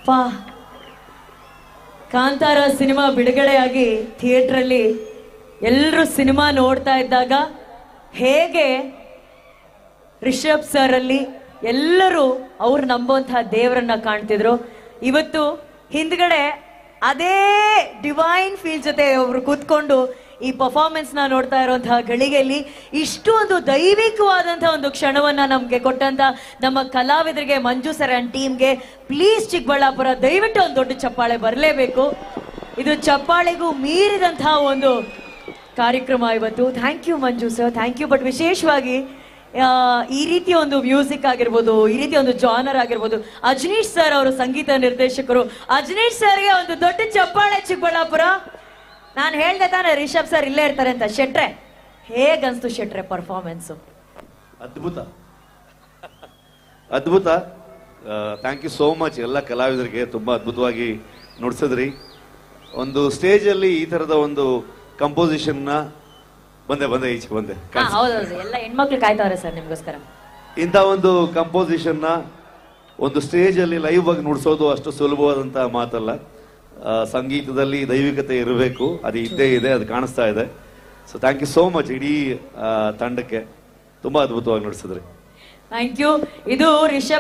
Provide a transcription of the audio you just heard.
ಪಾ ಕಾಂತಾರ ಸಿನಿಮಾ ಬಿಡುಗಡೆಯಾಗಿ ಥಿಯೇಟರ್ ಅಲ್ಲಿ ಎಲ್ಲರೂ ಸಿನಿಮಾ ನೋಡ್ತಾ ಇದ್ದಾಗ ಹೇಗೆ ರಿಷಬ್ ಸರ್ ಅಲ್ಲಿ ಎಲ್ಲರೂ ಅವ್ರು ನಂಬುವಂತಹ ದೇವರನ್ನ ಕಾಣ್ತಿದ್ರು. ಇವತ್ತು ಹಿಂದ್ಗಡೆ ಅದೇ ಡಿವೈನ್ ಫೀಲ್ ಜೊತೆ ಅವರು ಕೂತ್ಕೊಂಡು ಈ ಪರ್ಫಾರ್ಮೆನ್ಸ್ ನ ನೋಡ್ತಾ ಇರುವಂತಹ ಗಳಿಗೆಯಲ್ಲಿ ಇಷ್ಟು ಒಂದು ದೈವಿಕವಾದಂತಹ ಒಂದು ಕ್ಷಣವನ್ನ ನಮ್ಗೆ ಕೊಟ್ಟಂತ ನಮ್ಮ ಕಲಾವಿದರಿಗೆ, ಮಂಜು ಸರ್ ಅಂಡ್ ಟೀಮ್ಗೆ ಪ್ಲೀಸ್ ಚಿಕ್ಕಬಳ್ಳಾಪುರ ದಯವಿಟ್ಟು ಒಂದು ದೊಡ್ಡ ಚಪ್ಪಾಳೆ ಬರಲೇಬೇಕು. ಇದು ಚಪ್ಪಾಳೆಗೂ ಮೀರಿದಂತಹ ಒಂದು ಕಾರ್ಯಕ್ರಮ ಇವತ್ತು. Thank you Manju sir, thank you. But ವಿಶೇಷವಾಗಿ ಈ ರೀತಿಯ ಒಂದು ಮ್ಯೂಸಿಕ್ ಆಗಿರ್ಬೋದು, ಈ ರೀತಿಯ ಒಂದು ಜಾನರ್ ಆಗಿರ್ಬೋದು, ಅಜನೀಶ್ ಸರ್ ಅವರು ಸಂಗೀತ ನಿರ್ದೇಶಕರು. ಅಜನೀಶ್ ಸರ್ಗೆ ಒಂದು ದೊಡ್ಡ ಚಪ್ಪಾಳೆ ಚಿಕ್ಕಬಳ್ಳಾಪುರ. ನಾನು ಹೇಳ್ದೆ ತಾನೆ ರಿಷಬ್ ಸರ್ ಇಲ್ಲೇ ಇರ್ತಾರೆ ಅಂತ. ಶೆಟ್ರೆ ಹೇಗನ್ಸ್ತು ಶೆಟ್ರೆ ಪರ್ಫಾರ್ಮೆನ್ಸ್? ಅದ್ಭುತ ಅದ್ಭುತ. ಥ್ಯಾಂಕ್ ಯು ಸೋ ಮಚ್ ಎಲ್ಲ ಕಲಾವಿದರಿಗೆ, ತುಂಬಾ ಅದ್ಭುತವಾಗಿ ನುಡಿಸಿದ್ರಿ. ಒಂದು ಸ್ಟೇಜ್ ಅಲ್ಲಿ ಈ ತರದ ಒಂದು ಕಂಪೋಸಿಷನ್ ನ ಬಂದೆ ಈಚೆ ಬಂದೆ. ಹೌದೌದು, ಎಲ್ಲ ಹೆಣ್ಮಕ್ಳು ಕಾಯ್ತಾವ್ರೆ ಸರ್ ನಿಮ್ಗೋಸ್ಕರ. ಇಂಥ ಒಂದು ಕಂಪೋಸಿಷನ್ ನ ಒಂದು ಸ್ಟೇಜ್ ಅಲ್ಲಿ ಲೈವ್ ಆಗಿ ನುಡಿಸೋದು ಅಷ್ಟು ಸುಲಭವಾದಂತಹ ಮಾತಲ್ಲ. ಸಂಗೀತದಲ್ಲಿ ದೈವಿಕತೆ ಇರಬೇಕು, ಅದು ಇದ್ದೇ ಇದೆ, ಅದು ಕಾಣಿಸ್ತಾ ಇದೆ. So thank you so much ಇಡೀ ತಂಡಕ್ಕೆ, ತುಂಬಾ ಅದ್ಭುತವಾಗಿ ನುಡಿಸಿದ್ರಿ. Thank you. ಇದು ರಿಷಬ್